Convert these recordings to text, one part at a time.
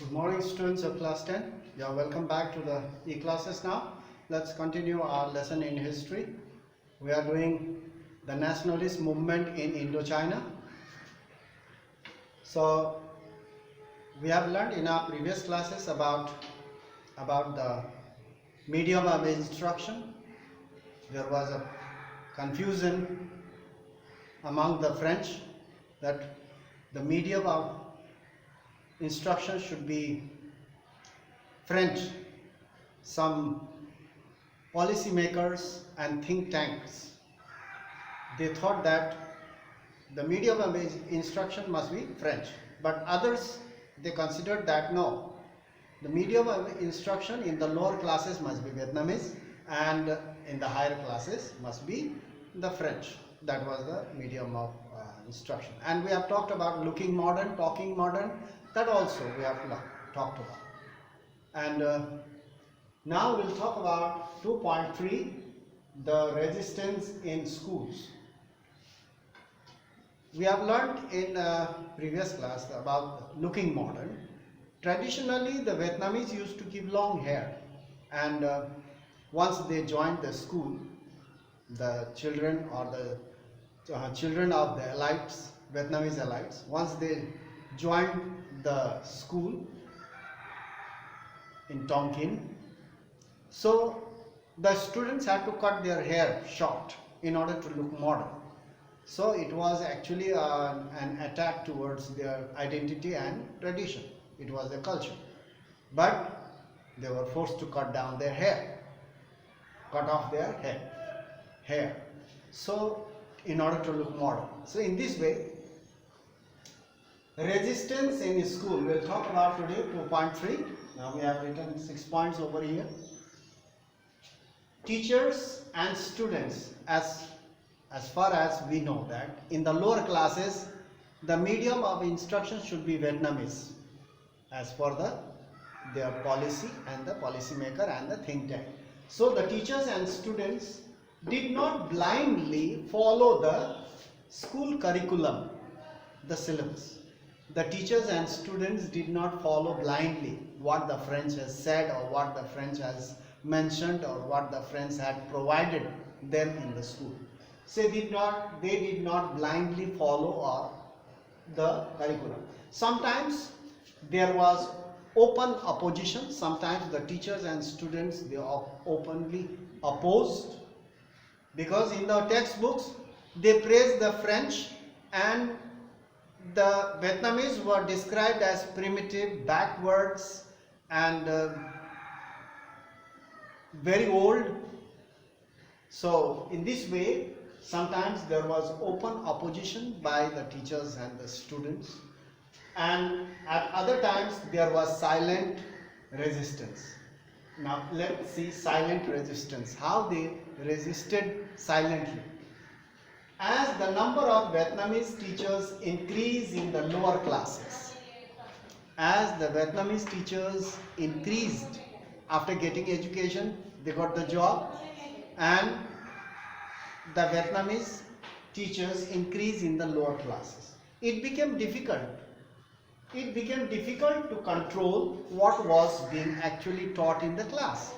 Good morning, students of class 10. You are welcome back to the e-classes now. Let's continue our lesson in history. We are doing the nationalist movement in Indochina. So we have learned in our previous classes about the medium of instruction. There was a confusion among the French that the medium of instruction should be French. Some policymakers and think tanks, they thought that the medium of instruction must be French, but others, they considered that no, the medium of instruction in the lower classes must be Vietnamese and in the higher classes must be the French. That was the medium of instruction. And we have talked about looking modern, talking modern. That also we have talked about. And now we'll talk about 2.3, the resistance in schools. We have learned in previous class about looking modern. Traditionally, the Vietnamese used to keep long hair, and once they joined the school, the children or the children of the elites, Vietnamese elites, once they joined the school in Tonkin, so the students had to cut their hair short in order to look modern. So it was actually an attack towards their identity and tradition. It was a culture, but they were forced to cut down their hair, cut off their hair, so in order to look modern. So in this way, resistance in school, we'll talk about today 2.3. Now we have written 6 points over here. Teachers and students, as far as we know that in the lower classes, the medium of instruction should be Vietnamese as for their policy and the policymaker and the think tank. So the teachers and students did not blindly follow the school curriculum, the syllabus. The teachers and students did not follow blindly what the French has said or what the French has mentioned or what the French had provided them in the school. So they did not blindly follow the curriculum. Sometimes there was open opposition. Sometimes the teachers and students, they openly opposed, because in the textbooks they praised the French and the Vietnamese were described as primitive, backwards and very old. So in this way, sometimes there was open opposition by the teachers and the students, and at other times there was silent resistance. Now let's see silent resistance, how they resisted silently. As the number of Vietnamese teachers increased in the lower classes, as the Vietnamese teachers increased after getting education, they got the job, and the Vietnamese teachers increased in the lower classes. It became difficult. It became difficult to control what was being actually taught in the class.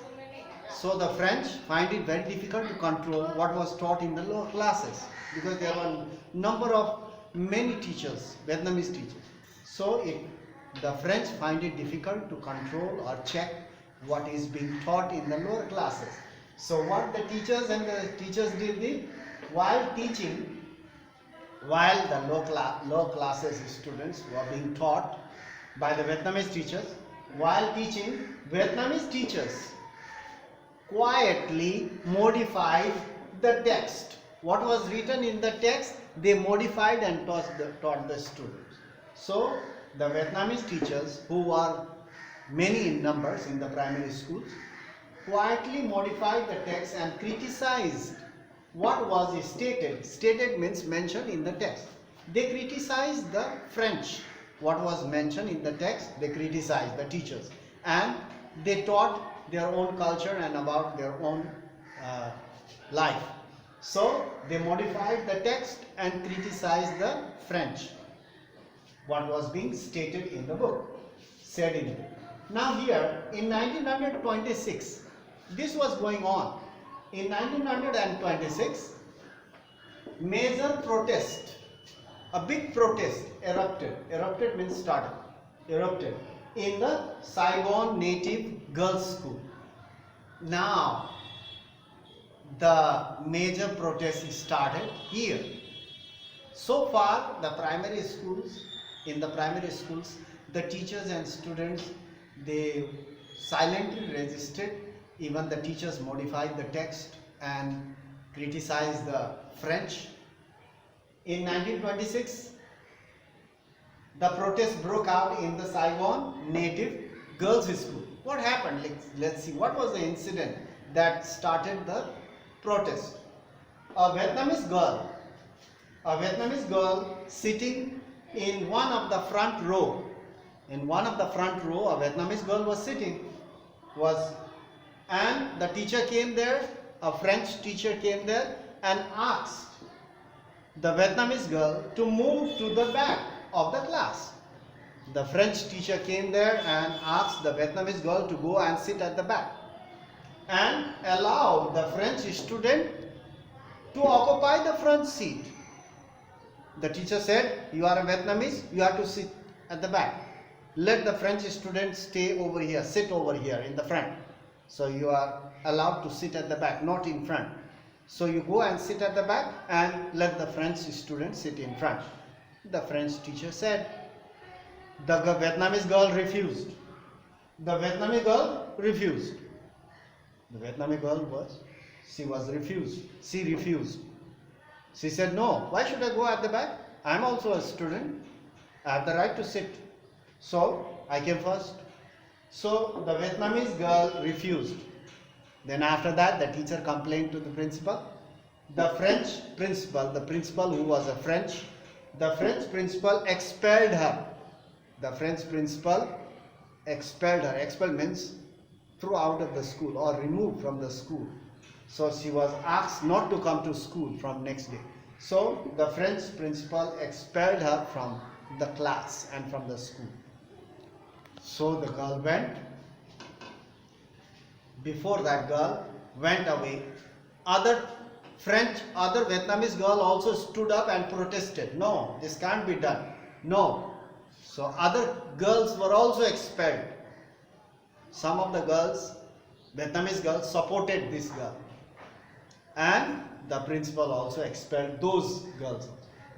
So the French find it very difficult to control what was taught in the lower classes, because there were many teachers, Vietnamese teachers. So the French find it difficult to control or check what is being taught in the lower classes. So what the teachers and the teachers did, while teaching, while the low classes students were being taught by the Vietnamese teachers, while teaching, Vietnamese teachers quietly modified the text. What was written in the text, they modified and taught the students. So the Vietnamese teachers, who were many in numbers in the primary schools, quietly modified the text and criticized what was stated. Stated means mentioned in the text. They criticized the French. What was mentioned in the text, they criticized the teachers, and they taught their own culture and about their own life. So they modified the text and criticized the French, what was being stated in the book. said in it. Now here in 1926, this was going on. In 1926, major protest, a big protest erupted. Erupted means started. Erupted in the Saigon Native Girls' School. Now, the major protest started here. So far, the primary schools, in the primary schools, the teachers and students, they silently resisted. Even the teachers modified the text and criticized the French. In 1926, the protest broke out in the Saigon Native Girls' School. What happened? Let's see. What was the incident that started the protest? A Vietnamese girl sitting in one of the front row. In one of the front row, a Vietnamese girl was sitting. And the teacher came there. A French teacher came there and asked the Vietnamese girl to move to the back of the class. The French teacher came there and asked the Vietnamese girl to go and sit at the back and allow the French student to occupy the front seat. The teacher said, "You are a Vietnamese, you have to sit at the back. Let the French student stay over here, sit over here in the front. So you are allowed to sit at the back, not in front. So you go and sit at the back and let the French student sit in front." The French teacher said. The Vietnamese girl refused. The Vietnamese girl refused. The Vietnamese girl refused. She refused. She said, "No, why should I go at the back? I am also a student. I have the right to sit. So I came first." So the Vietnamese girl refused. Then after that, the teacher complained to the principal. The French principal, the principal who was a French, the French principal expelled her. The French principal expelled her. Expelled means threw out of the school or removed from the school. So she was asked not to come to school from next day. So the French principal expelled her from the class and from the school. So the girl went. Before that girl went away, other Vietnamese girl also stood up and protested. "No, this can't be done. No." So other girls were also expelled. Some of the girls, Vietnamese girls, supported this girl. And the principal also expelled those girls.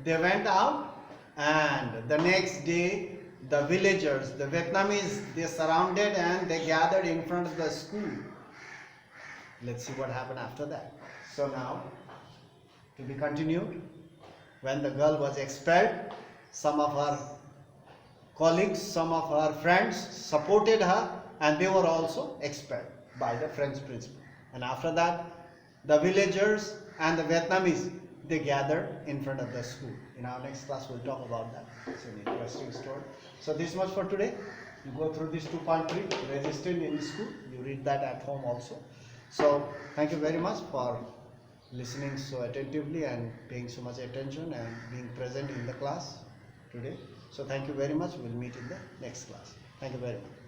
They went out, and the next day the villagers, the Vietnamese, they surrounded and they gathered in front of the school. Let's see what happened after that. So now, to be continued, when the girl was expelled, some of her colleagues, some of her friends supported her, and they were also expelled by the French principal. And after that, the villagers and the Vietnamese, they gathered in front of the school. In our next class, we'll talk about that. It's an interesting story. So this much for today. You go through this 2.3, resistance in school. You read that at home also. So thank you very much for listening so attentively and paying so much attention and being present in the class today. So thank you very much. We'll meet in the next class. Thank you very much.